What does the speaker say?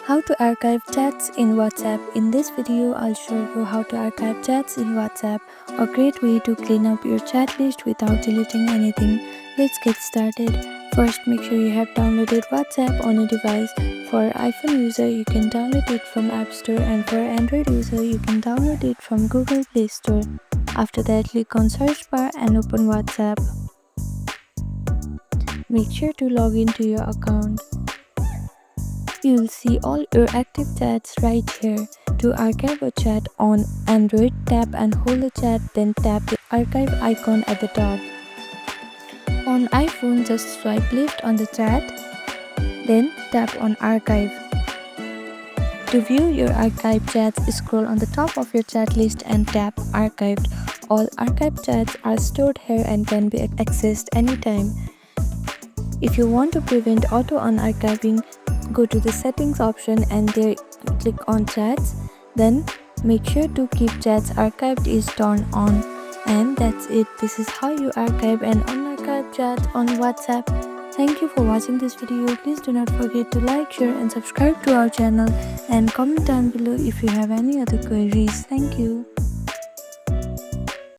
How to archive chats in WhatsApp. In this video, I'll show you how to archive chats in WhatsApp, a great way to clean up your chat list without deleting anything. Let's get started. First, make sure you have downloaded WhatsApp on a device. For iPhone user, you can download it from App Store, and for Android user, you can download it from Google Play Store. After that, click on search bar and open WhatsApp. Make sure to log into your account. You'll see all your active chats right here. To archive a chat on Android, tap and hold the chat, then tap the archive icon at the top. On iPhone, just swipe left on the chat, then tap on archive. To view your archived chats, scroll on the top of your chat list and tap archived. All archived chats are stored here and can be accessed anytime. If you want to prevent auto unarchiving, go to the settings option and there click on chats. Then make sure to keep chats archived is turned on. And that's it. This is how you archive and unarchive chats on WhatsApp. Thank you for watching this video. Please do not forget to like, share and subscribe to our channel, and comment down below if you have any other queries. Thank you.